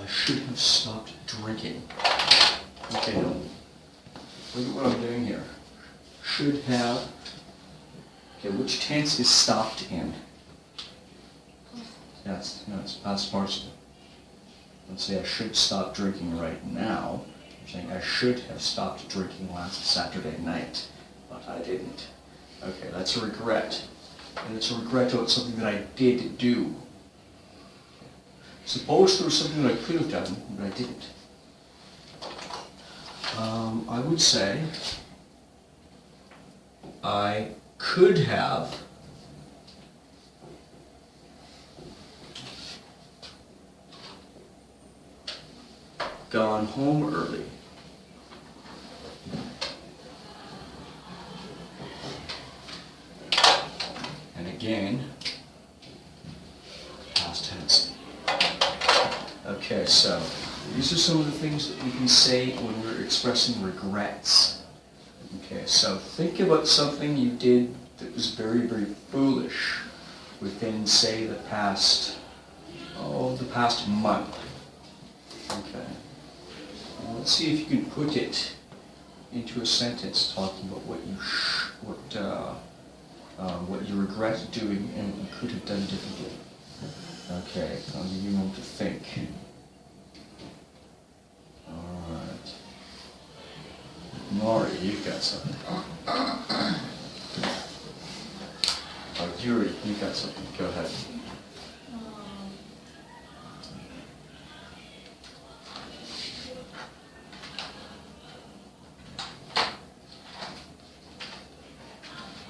I should have stopped drinking. Okay, now, look at what I'm doing here. Should have. Okay, which tense is stopped in? Yes, no, it's past participle. Let's say I should stop drinking right now. You're saying I should have stopped drinking last Saturday night, but I didn't. Okay, that's a regret. And it's a regret about something that I did do. Suppose there was something that I could have done, but I didn't. I would say I could have gone home early. And again, past tense. Okay, so these are some of the things that we can say when we're expressing regrets. Okay, so think about something you did that was very, very foolish within, say, the past month. Okay. Now let's see if you can put it into a sentence talking about what you regret doing and what you could have done differently. Okay, I'll give you a moment to think. All right. Maury, you've got something. Oh, Yuri, you've got something. Go ahead.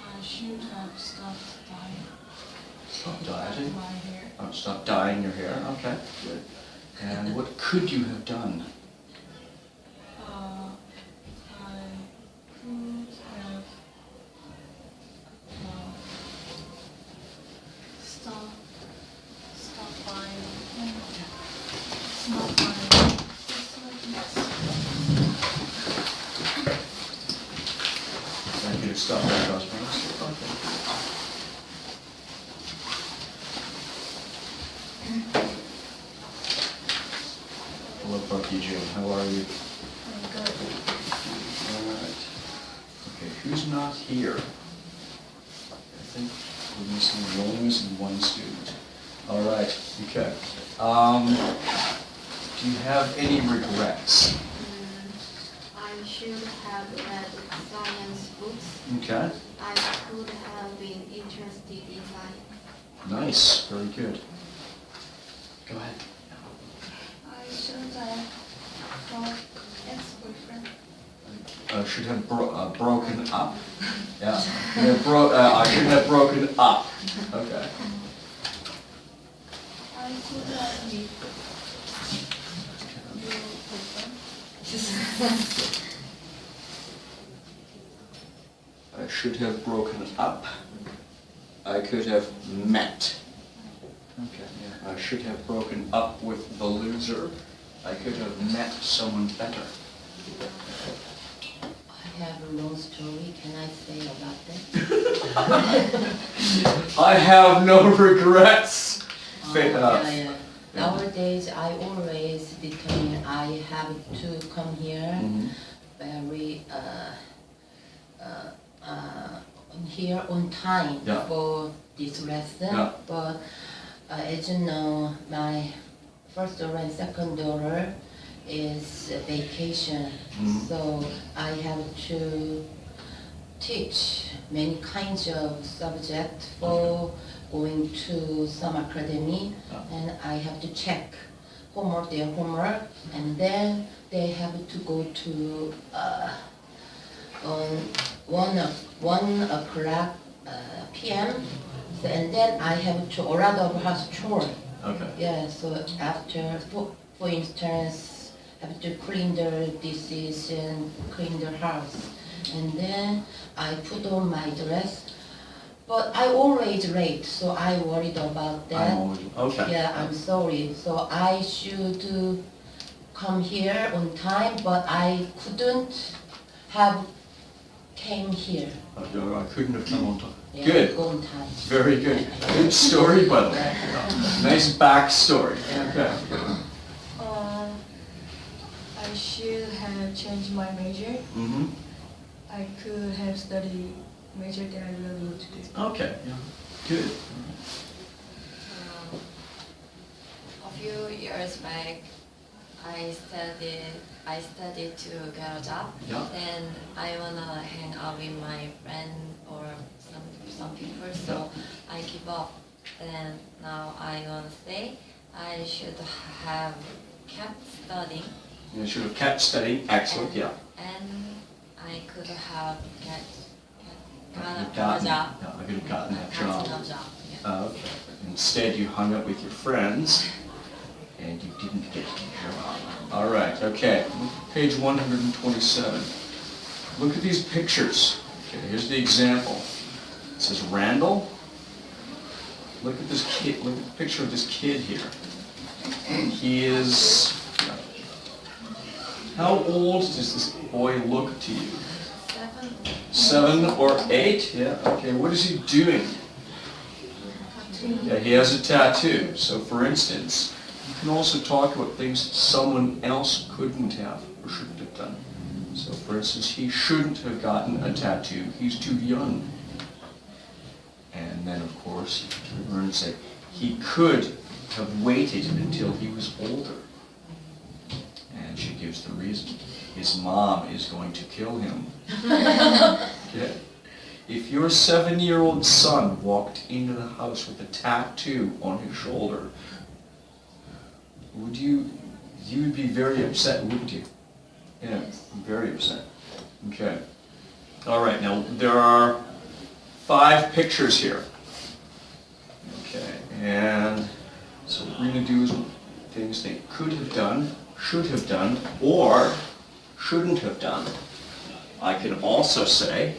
I should have stopped dyeing. Stop dieting? My hair. Oh, stop dyeing your hair. Okay, good. And what could you have done? I could have stopped buying. Stop buying. I could have stopped my cosmetics. Okay. Hello, Bucky Jim. How are you? I'm good. All right. Okay, who's not here? I think we're missing Williamson and one student. All right. Okay. Do you have any regrets? I should have read science books. Okay. I could have been interested in science. Nice. Very good. Go ahead. I should have brought ex-boyfriend. Should have broken up. Yeah. I should have broken up. Okay. I should have met your boyfriend. I should have broken up. I could have met. Okay, yeah. I should have broken up with the loser. I could have met someone better. I have a long story. Can I say about that? I have no regrets. Yeah. Nowadays, I always determine I have to come here very here on time Yeah. for this lesson. Yeah. But as you know, my first daughter and second daughter is vacation, so I have to teach many kinds of subjects for going to some academy, and I have to check their homework, and then they have to go to on 1 o'clock p.m. And then I have to order of house chore. Okay. Yeah, so after, for instance, have to clean the dishes and clean the house. And then I put on my dress. But I always late, so I worried about that. Okay. Yeah, I'm sorry. So I should come here on time, but I couldn't have came here. I couldn't have come on time. Yeah, Good. on time. Very good. Good story, by the way. Nice backstory. Okay. change my major, Mm-hmm. I could have studied major that I really want to do. Okay, yeah, good. A few years back, I studied to get a job, Yeah. and I wanna hang out with my friend or some people, so I give up. And now I wanna say I should have kept studying, You should have kept studying, excellent, yeah. and I could have I got a job. Yeah, I could have gotten that Gotten job. a job, yeah. Okay, but instead you hung out with your friends and you didn't get the job. All right, okay, page 127. Look at these pictures. Okay, here's the example. It says Randall. Look at this kid, look at the picture of this kid here. He is, how old does this boy look to you? 7 or 8? Yeah, okay, what is he doing? Yeah, he has a tattoo. So for instance, you can also talk about things someone else couldn't have or shouldn't have done. So for instance, he shouldn't have gotten a tattoo. He's too young. And then of course, you can learn to say, he could have waited until he was older. And she gives the reason. His mom is going to kill him. Okay. If your 7-year-old son walked into the house with a tattoo on his shoulder, you would be very upset, wouldn't you? Yeah, very upset. Okay. All right, now there are 5 pictures here. Okay, and so what we're going to do is things they could have done, should have done, or shouldn't have done. I can also say,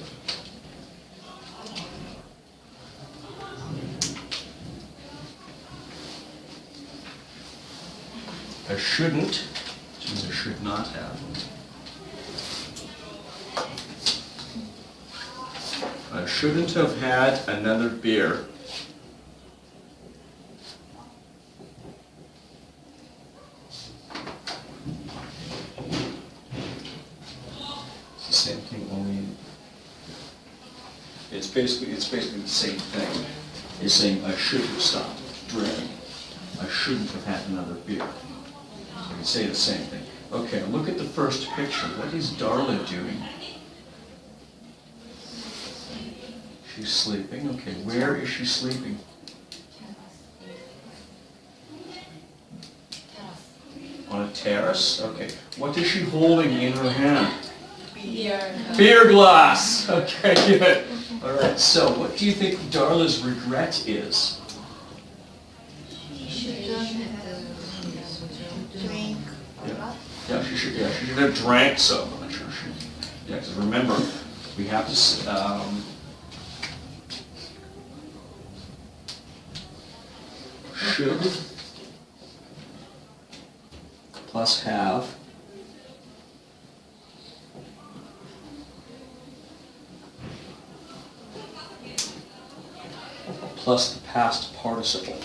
I shouldn't, which means I should not have. I shouldn't have had another beer. It's the same thing, only it's basically the same thing. You're saying I should have stopped drinking. I shouldn't have had another beer. You can say the same thing. Okay, look at the first picture. What is Darla doing? She's sleeping. Okay, where is she sleeping? On a terrace? Okay. What is she holding in her hand? Beer glass! Okay, good. All right, so what do you think Darla's regret is? Drink. Yeah, she should have drank so much. Yeah, because remember, we have to, should plus have plus the past participle.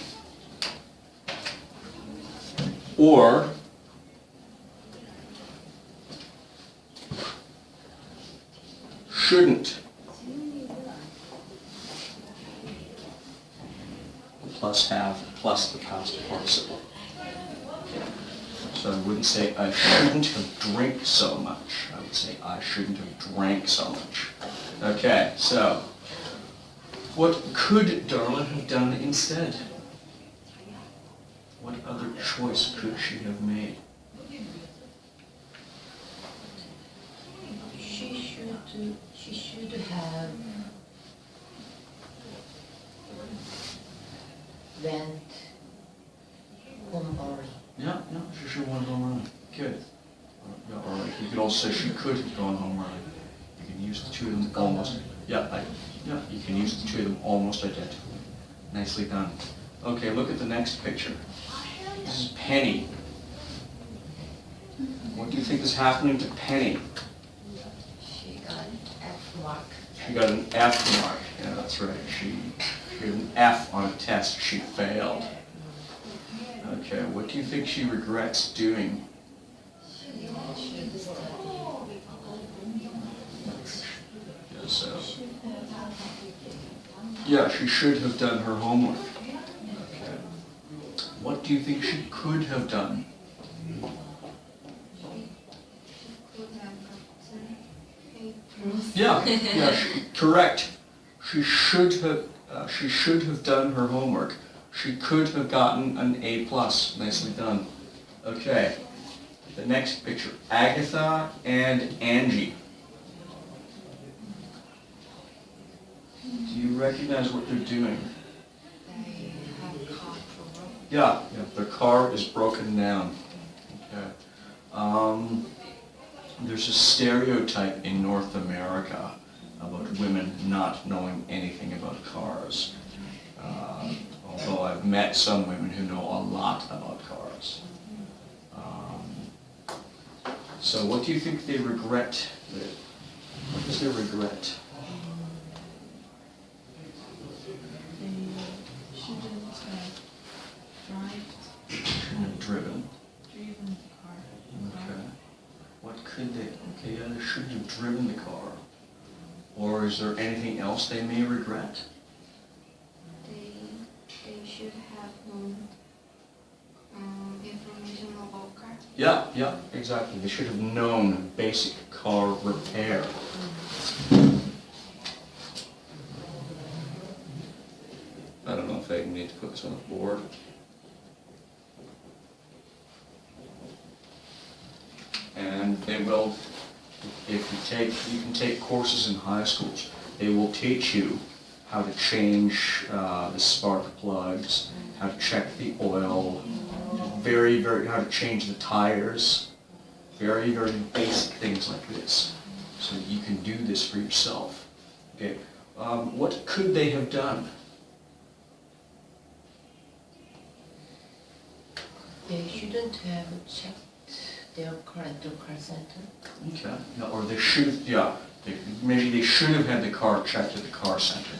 Or shouldn't plus have plus the past participle. So I wouldn't say I shouldn't have drank so much. I would say I shouldn't have drank so much. Okay, so what could Darla have done instead? What other choice could she have made? She should have went home early. Yeah, she should have went home early. Good. Yeah, or like you could also say she could have gone home early. You can use the two of them almost. Yeah, you can use the two of them almost identically. Nicely done. Okay, look at the next picture. This is Penny. What do you think is happening to Penny? She got F mark. She got an F mark. Yeah, that's right. She got an F on a test. She failed. Okay, what do you think she regrets doing? She should study So, yeah, she should have done her homework. Okay. What do you think she could have done? Yeah, correct. She should have done her homework. She could have gotten an A+. Nicely done. Okay. The next picture, Agatha and Angie. Do you recognize what they're doing? They have car problem. Yeah, their car is broken down. Okay. There's a stereotype in North America about women not knowing anything about cars. Although I've met some women who know a lot about cars. So what do you think they regret? What is their regret? They shouldn't have Shouldn't have driven. driven the car. Okay. What could they? Okay, yeah, they shouldn't have driven the car. Or is there anything else they may regret? They should have known information about car. Yeah, exactly. They should have known basic car repair. I don't know if I need to put this on the board. And they will, if you can take courses in high schools, they will teach you how to change the spark plugs, how to check the oil, how to change the tires, very basic things like this. So you can do this for yourself. Okay, what could they have done? They shouldn't have checked their car at the car center. Okay, yeah, or they should, maybe they should have had the car checked at the car center.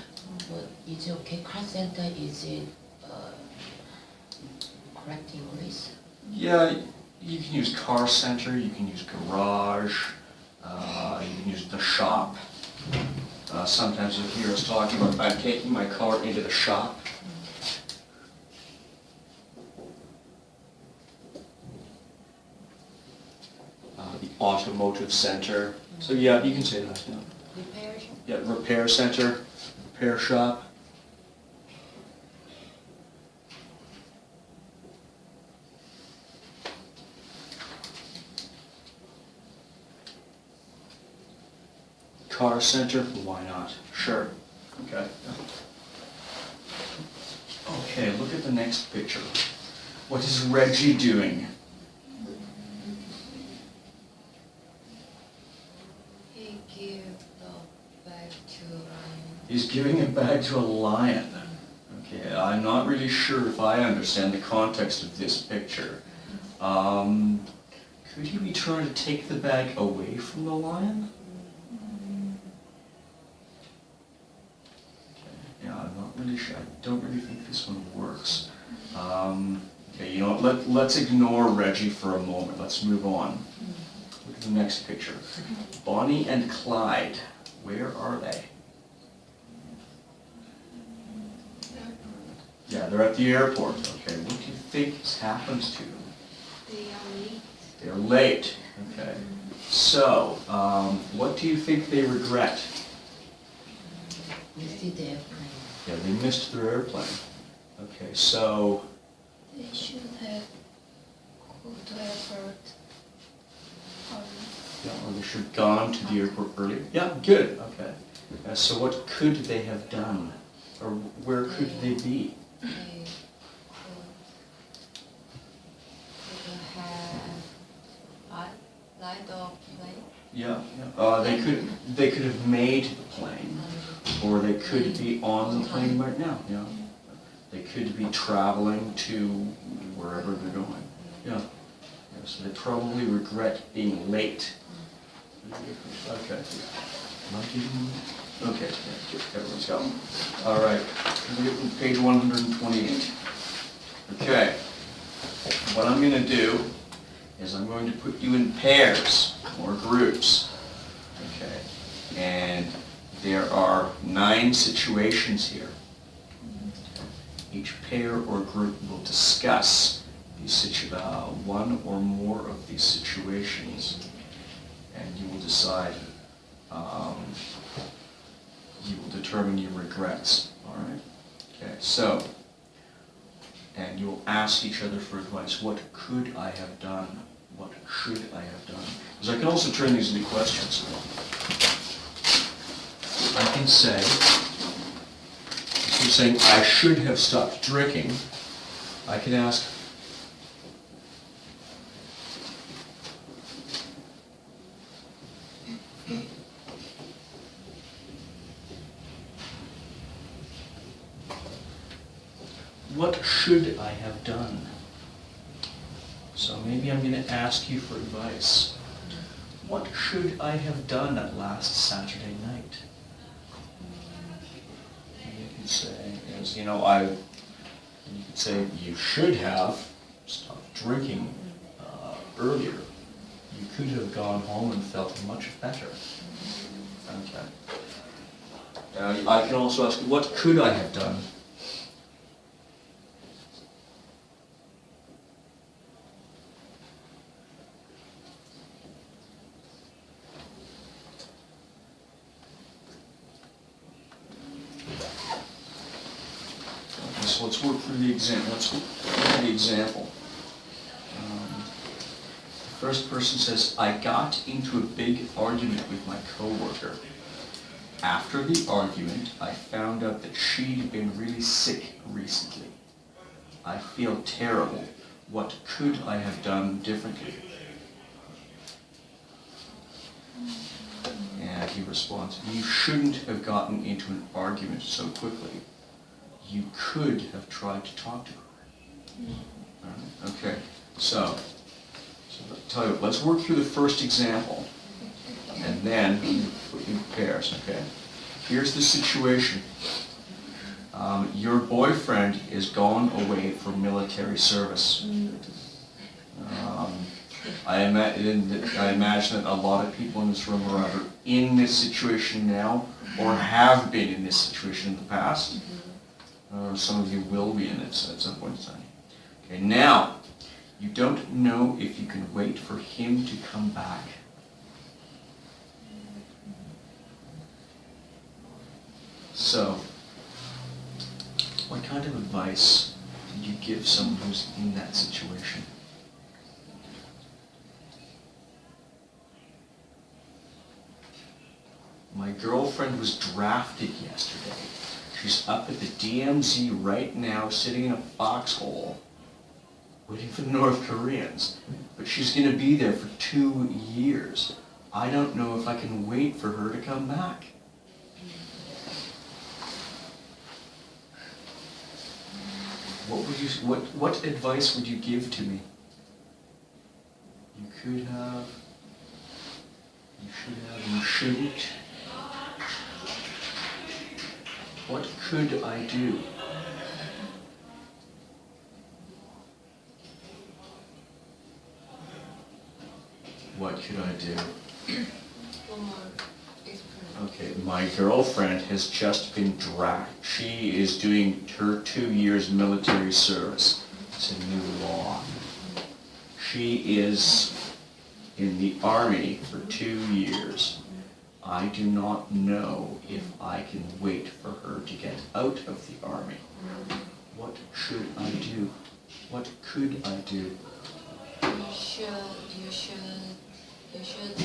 But is it okay? Car center, is it correct English? Yeah, you can use car center, you can use garage, you can use the shop. Sometimes you'll hear us talking about, I'm taking my car into the shop. The automotive center. So yeah, you can say that. Yeah, Repair shop. yeah, repair center, repair shop. Car center, why not? Sure. Okay. Okay, look at the next picture. What is Reggie doing? He gave the bag to Ryan. He's giving a bag to a lion. Okay, I'm not really sure if I understand the context of this picture. Could he be trying to take the bag away from the lion? Okay, yeah, I'm not really sure. I don't really think this one works. Okay, you know what? Let's ignore Reggie for a moment. Let's move on. Look at the next picture. Bonnie and Clyde. Where are they? Yeah, they're at the airport. Okay, what do you think has happened to them? They are late. They're late. Okay. So, what do you think they regret? Missed the airplane. Yeah, they missed their airplane. Okay, so, They should have go to airport early. yeah, or they should have gone to the airport earlier. Yeah, good. Okay. So what could they have done? Or where could they be? They could have light the plane. Yeah, they could have made the plane, or they could be on the plane right now. Yeah, they could be traveling to wherever they're going. Yeah, so they probably regret being late. Okay. Okay, yeah, everyone's going. All right, page 128. Okay, what I'm going to do is I'm going to put you in pairs or groups. Okay, and There are 9 situations here. Each pair or group will discuss one or more of these situations, and you will decide, you will determine your regrets, all right? Okay, so, and you will ask each other for advice. What could I have done? What should I have done? Because I can also turn these into questions. I can say, instead of saying, I should have stopped drinking, I can ask, what should I have done? So maybe I'm going to ask you for advice. What should I have done at last Saturday night? And you can say, as you know, you could say you should have stopped drinking earlier. You could have gone home and felt much better. Okay. I can also ask, what could I have done? So let's work through the example. Let's look at the example. The first person says, I got into a big argument with my coworker. After the argument, I found out that she'd been really sick recently. I feel terrible. What could I have done differently? And he responds, you shouldn't have gotten into an argument so quickly. You could have tried to talk to her. All right, okay, so I'll tell you what, let's work through the first example, and then put in pairs, okay? Here's the situation. Your boyfriend is gone away for military service. I imagine that a lot of people in this room are either in this situation now or have been in this situation in the past. Some of you will be in it at some point in time. Okay, now, you don't know if you can wait for him to come back. So, what kind of advice did you give someone who's in that situation? My girlfriend was drafted yesterday. She's up at the DMZ right now, sitting in a foxhole, waiting for the North Koreans. But she's going to be there for 2 years. I don't know if I can wait for her to come back. What advice would you give to me? You could have, you should have, you shouldn't. What could I do? What could I do? Okay, my girlfriend has just been drafted. She is doing her 2 years military service. It's a new law. She is in the Army for 2 years. I do not know if I can wait for her to get out of the Army. What should I do? What could I do? You should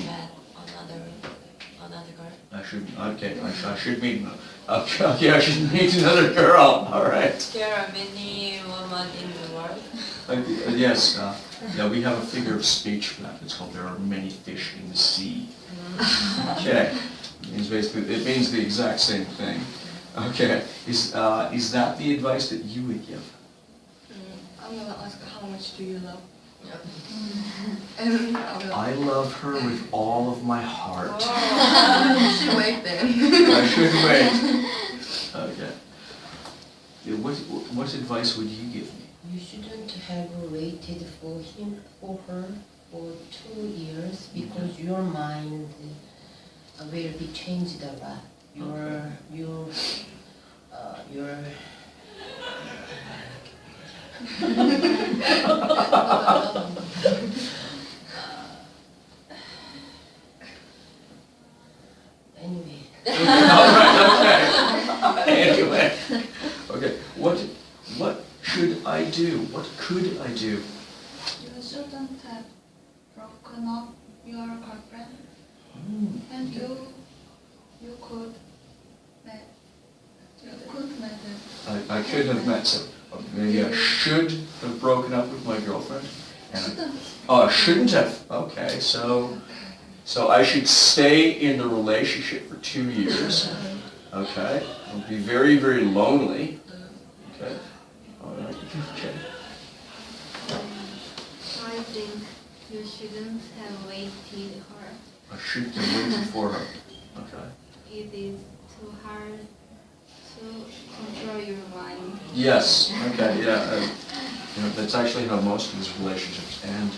met another girl. I should, okay, I should meet, okay, I should meet another girl, all right. There are many women in the world. Yes, yeah, we have a figure of speech for that. It's called "There are many fish in the sea." Okay, it means the exact same thing. Okay, is that the advice that you would give? I'm gonna ask how much do you love? Yeah. And I love her with all of my heart. you should wait then. I should wait. Okay. Yeah, what advice would you give me? You shouldn't have waited for her for 2 years because your mind will be changed a lot. your anyway. All right, okay. Anyway, okay, what should I do? What could I do? You shouldn't have broken up your girlfriend, Hmm. and you could met it. I could have met some. Maybe I should have broken up with my girlfriend. And Shouldn't. oh, I shouldn't have. Okay, so I should stay in the relationship for 2 years. Okay, I'll be very, very lonely. Okay, all right. Okay. I think you shouldn't have waited her. I shouldn't have waited for her. Okay. It is too hard to control your mind. Yes. Okay. Yeah. That's actually how most of these relationships end.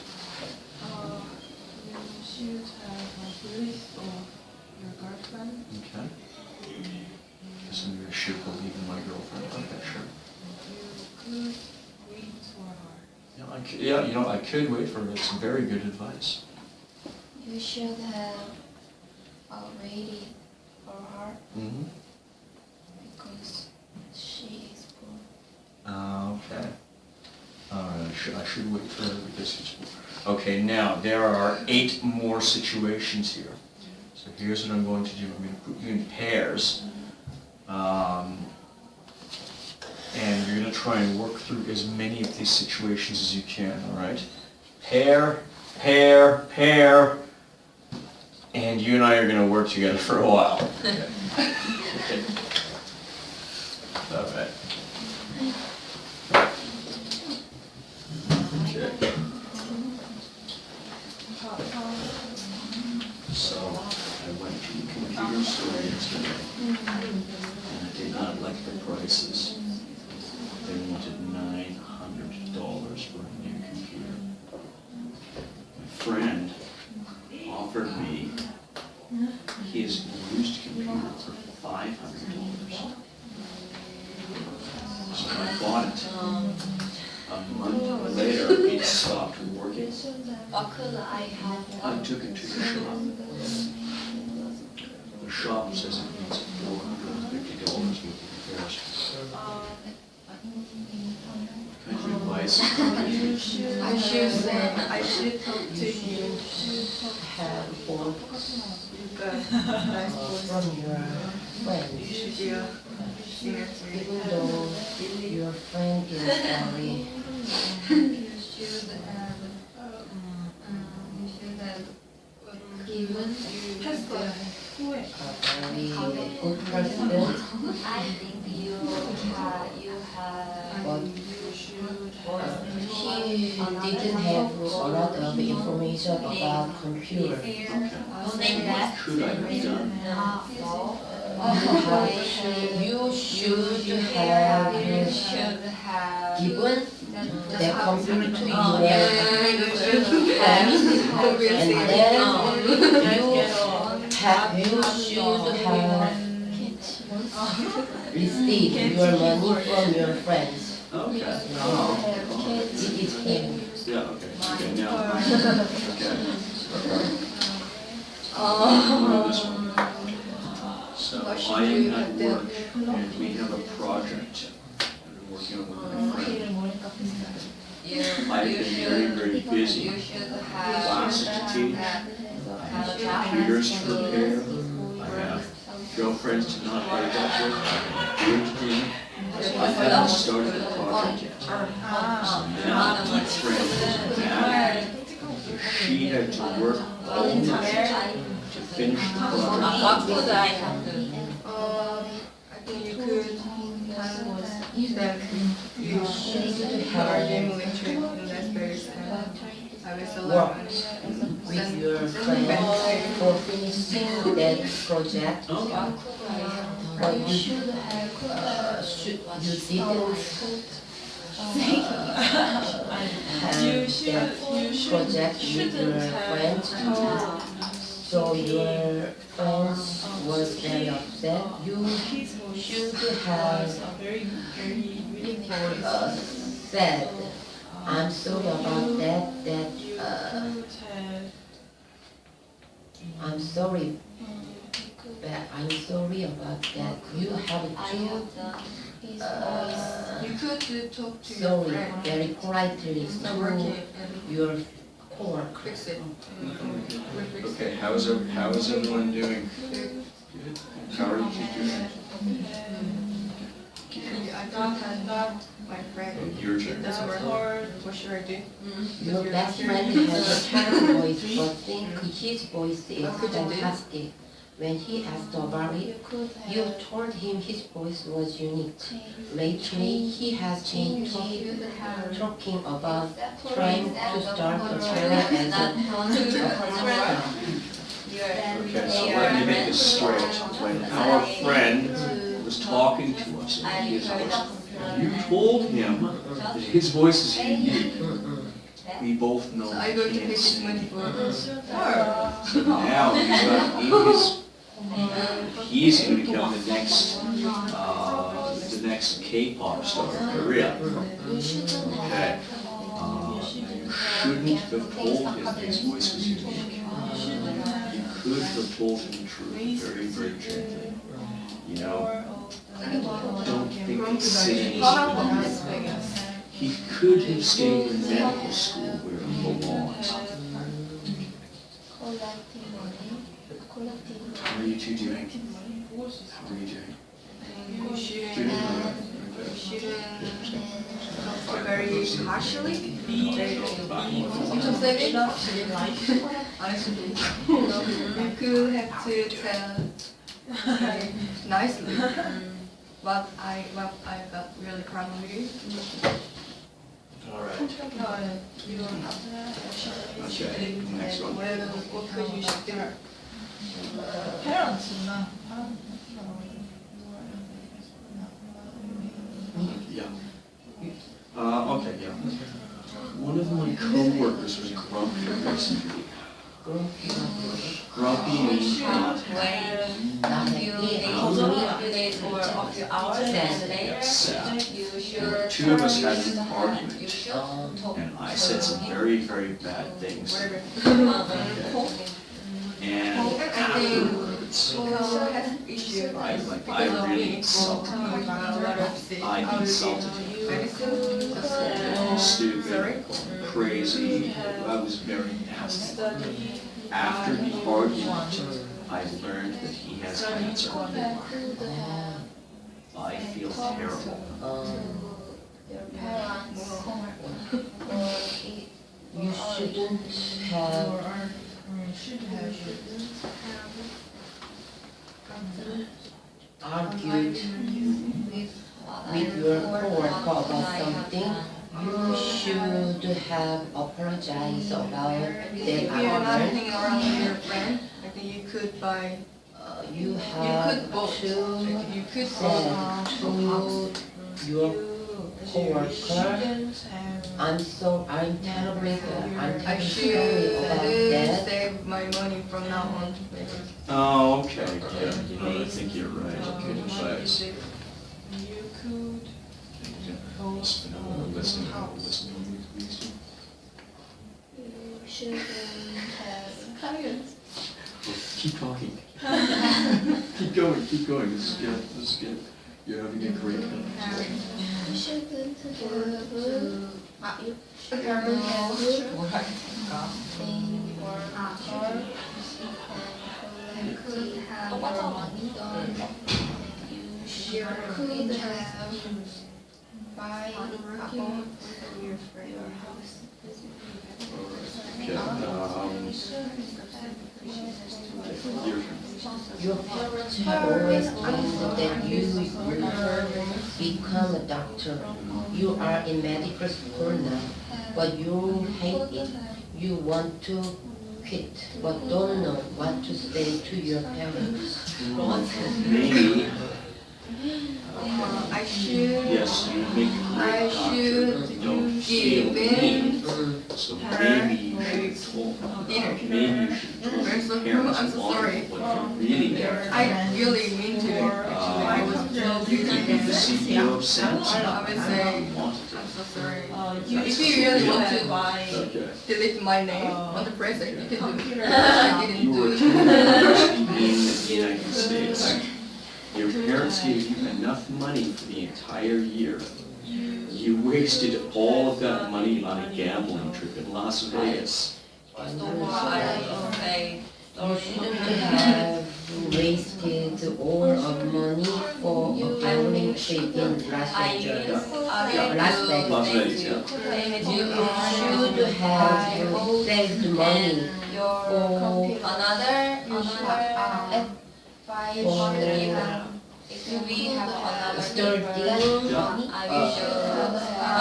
You should have a belief of your girlfriend. Okay. Guess maybe I should believe in my girlfriend. Okay, sure. You could wait for her. Yeah, I could wait for her. That's very good advice. You should have waited for her Mm-hmm. because she is poor. Okay. All right, I should wait for her because she's... Okay, now, there are 8 more situations here. So here's what I'm going to do. I'm going to put you in pairs. And you're going to try and work through as many of these situations as you can, all right? Pair, pair, pair. And you and I are going to work together for a while. Okay. Okay. All right. Okay. So I went to the computer store yesterday, and I did not like the prices. They wanted $900 for a new computer. My friend offered me his used computer for $500. So I bought it. A month later, it stopped working. What could I have I done? took it to the shop. The shop says it needs $450 worth of repairs. Kind of advice? I should talk to you. Have one Because nice voice. from your You friend. should be a singer too. Even though your friend is very You should have given a very good person, I think you have but he didn't have a lot of information about computer. saying that. Could I have done? No. You should You have should have given the computer to your Oh, yeah, you should friend, have. and then you should have received your money from your friends. Okay. Oh. It is him. Yeah, okay. Okay, now. Okay. Oh. This one. So I am at work and we have a project I've been working on with my friend. I've been very, very busy. You should have Classes to teach. I have computers to repair. I have girlfriends to not break up with. I have to do. I haven't started the project yet. So now my friend is mad. She had to work all night to finish the project. What could I have done? I think you could have that you should have a game electric in that space and I will select one. With your friends for finishing that project, but you didn't have that project with your friends. So your friends was very upset. You should have said, I'm sorry about that, I'm sorry, but I'm sorry about that. You have to, You could talk to your sorry, friend. very politely It's not working. to your coworker. Fix it. Okay, how is everyone doing? Good. How are you doing? I thought my friend Your turn. doesn't work. What should I do? Your best friend has a terrible voice, but think his voice is What could you do? fantastic. When he asked about it, you told him his voice was unique. Lately, he has been talking about trying to start a career as a professor. Okay, so let me make this straight. When our friend was talking to us about his voice, you told him that his voice is unique. We both know So are you he going to can't pay this sing. money for So now he's going to become the next K-pop star in Korea. Okay. You shouldn't have told him his voice was unique. You could have told him the truth very, very gently. You know, don't think it's silly. He could have stayed in medical school where he belongs. How are you two doing? How are you doing? You shouldn't Doing talk very harshly. You should say it. Honestly, you could have to tell nicely. But I got really proud of you. All right. Okay, next one. What could you should do? Yeah. Okay, yeah. One of my co-workers was grumpy recently. Grumpy means a few days or a few hours and later upset. you should Two of us had an you argument, should talk and I said some very, very bad things. And afterwards, I really insulted him. I insulted him. Stupid, crazy, I was very nasty. After the argument, I learned that he has cancer. I feel terrible. You shouldn't have argued with your coworker about something. You should have apologized about If that you're not argument. hanging around with your friend, I think you could buy. You You have could vote. to You could say vote. to your coworker, I'm terribly I sorry should about that. save my money from now on. Oh, okay, yeah, you know, I think you're right, good advice. Listen, please. You shouldn't have. Keep talking. Keep going, this is good. You're having a great conversation. You shouldn't have. You shouldn't have thing or car. You could have your money done. You could have buy a phone for your friend. Okay, your turn. Your parents have always wanted that you become a doctor. You are in medical school now, but you hate it. You want to quit, but don't know what to say to your parents. Maybe, I should. yes, you make a I great doctor, should but you don't feel give in. me. So maybe Well, dinner. maybe you should I'm tell so, your parents I'm so sorry. what you really want. I really mean to. Actually, I was so You could be the busy. CEO of Samsung. I would say, You wanted to. I'm so sorry. If you really want to Okay. delete my name on the present, you can do it. I didn't You do were it. attending university in the United States. Your parents gave you enough money for the entire year. You wasted all of that money on a gambling trip in Las Vegas. First of all, I say You sorry. shouldn't have wasted all of money for a gambling trip in Las I Vegas. Las Vegas. Las Vegas, yeah. You should have saved money Your for another if we have another starting I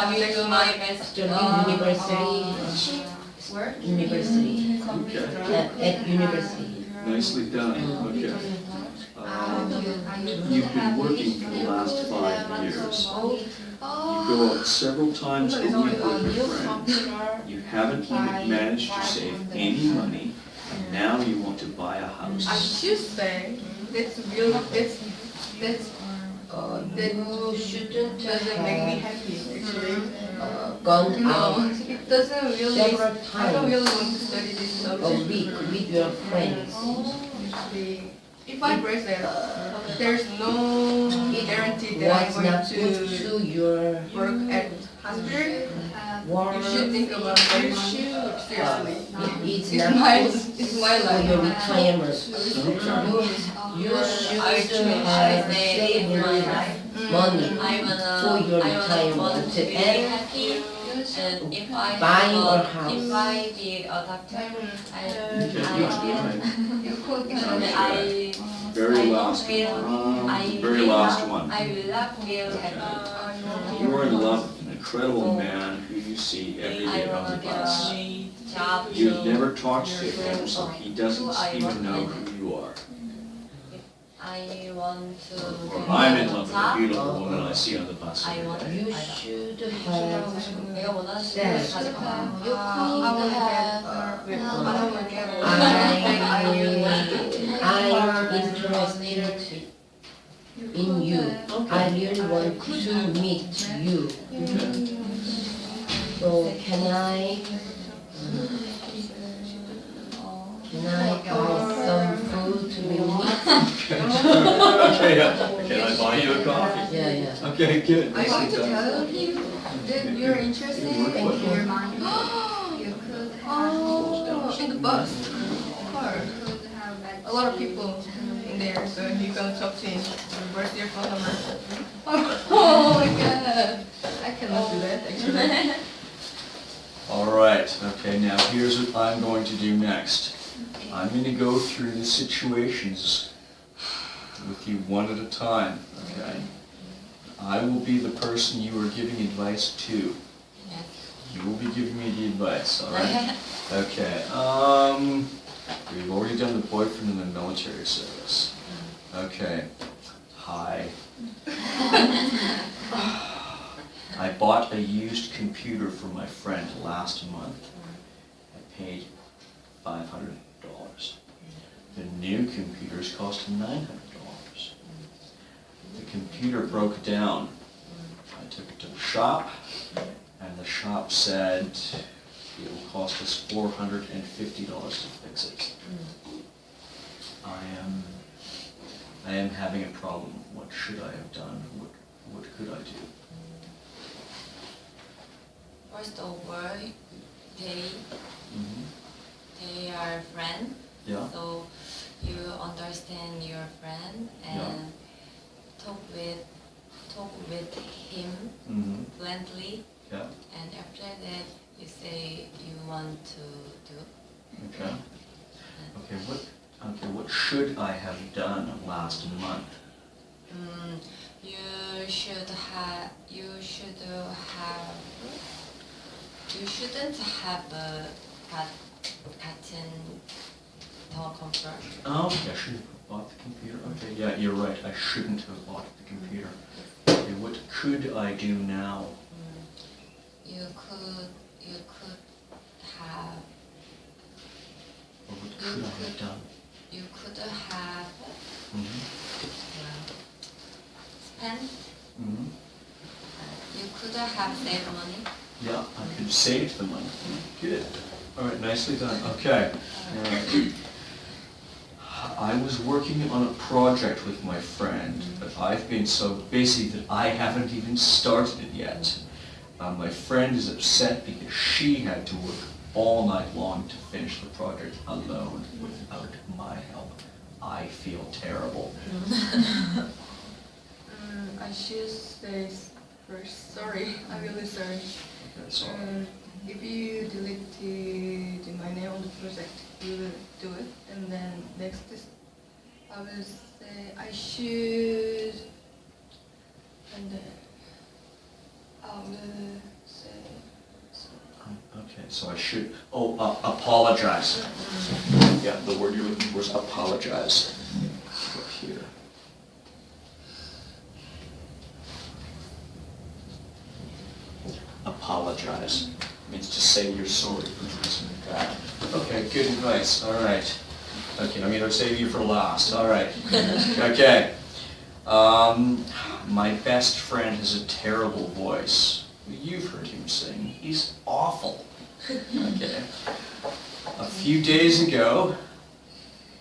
will do my best. university. Okay. At university. Nicely done. Okay. You've been working for the last 5 years. You go out several times a week with your friends. You haven't even managed to save any money, and now you want to buy a I house. should say, that's really, that's, You shouldn't doesn't make me have happy, actually. gone No, out it doesn't really, several I don't really times want to study this a subject. week with your friends. If I present, there's no guarantee that What's I'm not going good to to your work at hospital. work? You should think about it very seriously. It's It's not my, good it's my for your life. retirement. You should have saved money for your retirement and happy. And if I buying a if house. I be a doctor, I Very last, very last one. I will not feel happy. You are in love with an incredible man who you see every I day on the wanna get bus. a job. You've never talked to him, so he doesn't even know who you are. I want to. Or I'm in love with a beautiful woman I see on the bus I every want. day. You should have 내가 원하는 said, 식으로 가질 거야. I'm interested in you. I really want to meet you. So can I buy some food to meet? Okay, can I buy you a coffee? Yeah, yeah. Okay, good. I want to Nicely done. tell you that you're interested in your mind. You could have in the bus, car. A lot of people in there, so you can talk to him. Where's your phone number? Oh my god! I cannot do that actually. All right, okay, now here's what I'm going to do next. I'm going to go through the situations with you one at a time, okay? I will be the person you are giving advice to. You will be giving me the advice, all right? Okay, we've already done the boyfriend in the military service. Okay, hi. I bought a used computer for my friend last month. I paid $500. The new computers cost $900. The computer broke down. I took it to the shop, and the shop said it will cost us $450 to fix it. I am having a problem. What should I have done? What could I do? First of all, Mhm. they are friends, Yeah. so you understand your friend and talk with him Mhm. friendly, Yeah. and after that you say you want to do. Okay. What should I have done last month? You shouldn't have gotten the computer. Oh, okay, I shouldn't have bought the computer. Okay, yeah, you're right. I shouldn't have bought the computer. Okay, what could I do now? You could have should I have done? You could have Mm-hmm. spent. Mm-hmm. You could have saved money. Yeah, I could have saved the money. Good. All right, nicely done. Okay. I was working on a project with my friend, but I've been so busy that I haven't even started it yet. My friend is upset because she had to work all night long to finish the project alone without my help. I feel terrible. I should say first, sorry, I'm really sorry. That's all. If you deleted my name on the project, you will do it. And then next is, I will say I should, and then I will say, Okay, so I should, apologize. Yeah, the word you're looking for is apologize. Go here. Apologize. Means to say you're sorry for doing something bad. Okay, good advice. All right. Okay, I'm going to save you for last. All right. Okay. My best friend has a terrible voice. You've heard him sing. He's awful. Okay. A few days ago,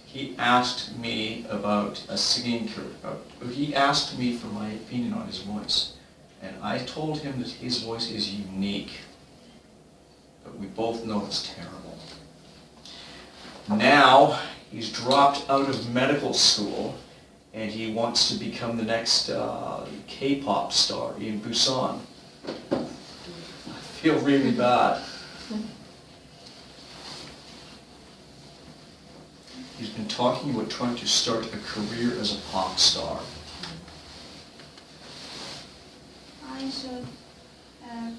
he asked me about a singing career. He asked me for my opinion on his voice. And I told him that his voice is unique. But we both know it's terrible. Now, he's dropped out of medical school and he wants to become the next K-pop star in Busan. I feel really bad. He's been talking about trying to start a career as a pop star. I should have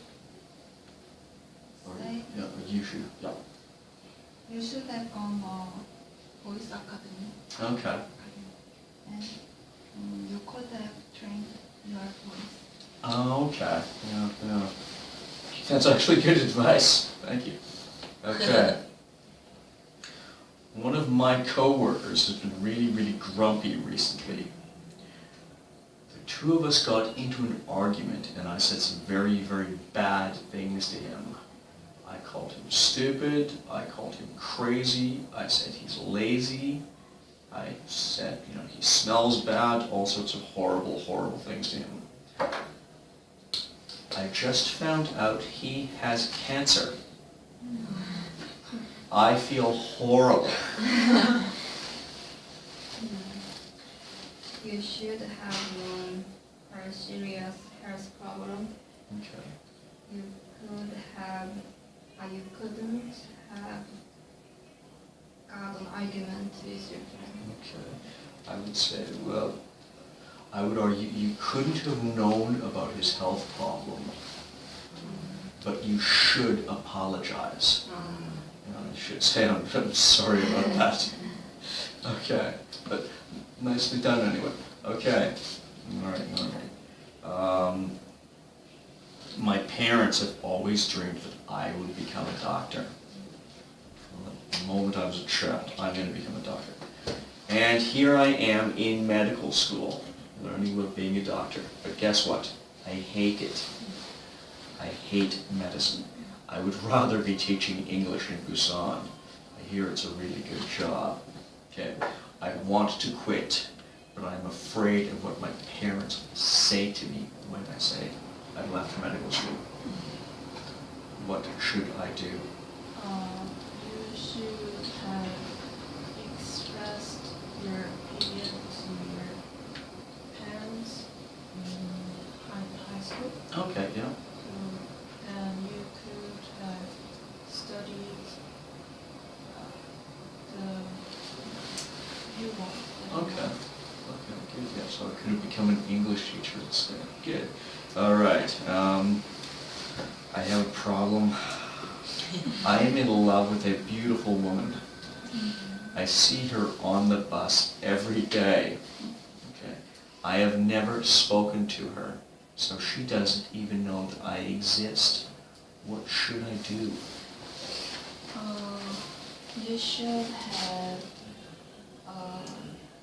say Yeah, you should. Yeah. you should have gone voice academy, Okay. and you could have trained your voice. Oh, okay. Yeah, yeah. That's actually good advice. Thank you. Okay. One of my coworkers has been really, really grumpy recently. The two of us got into an argument and I said some very, very bad things to him. I called him stupid, I called him crazy, I said he's lazy, I said, he smells bad, all sorts of horrible, horrible things to him. I just found out he has cancer. I feel horrible. you should have known her serious health problem. Okay. You couldn't have got an argument with your friend. Okay. I would say, well, I would argue you couldn't have known about his health problem, but you should apologize. I should say I'm sorry about that. Okay, but nicely done anyway. Okay, all right. My parents have always dreamed that I would become a doctor. From the moment I was a child, I'm going to become a doctor. And here I am in medical school, learning about being a doctor. But guess what? I hate it. I hate medicine. I would rather be teaching English in Busan. I hear it's a really good job. Okay, I want to quit, but I'm afraid of what my parents will say to me when I say I've left medical school. What should I do? You should have expressed your opinion to your parents in high school. Okay, yeah. And you could have studied the you want. Okay. Okay, good. Yeah, so I could have become an English teacher instead. Good. All right. I have a problem. I am in love with a beautiful woman. I see her on the bus every day. Okay. I have never spoken to her, so she doesn't even know that I exist. What should I do? You should have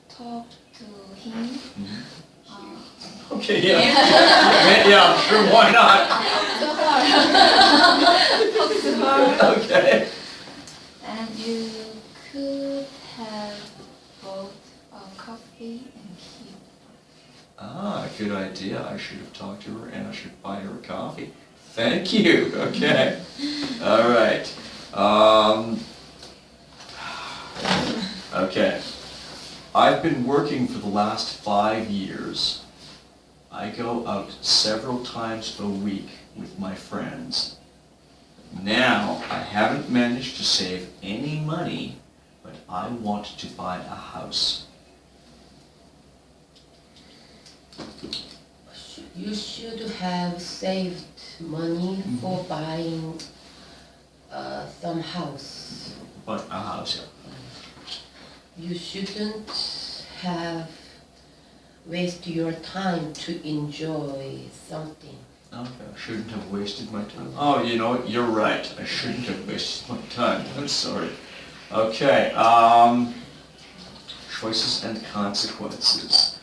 talked to him. Okay, yeah. Yeah, sure, why not? Talk to her. Okay. And you could have bought a coffee and keep. Ah, good idea. I should have talked to her and I should buy her a coffee. Thank you. Okay. All right. Okay. I've been working for the last 5 years. I go out several times a week with my friends. Now, I haven't managed to save any money, but I want to buy a house. You should have saved money for buying some house. But a house, yeah. You shouldn't have wasted your time to enjoy something. Okay, I shouldn't have wasted my time. Oh, you know what, you're right. I shouldn't have wasted my time. I'm sorry. Okay, choices and consequences.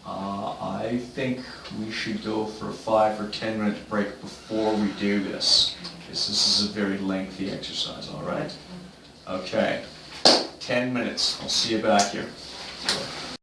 I think we should go for a 5 or 10 minute break before we do this, because this is a very lengthy exercise, all right? Okay, 10 minutes. I'll see you back here.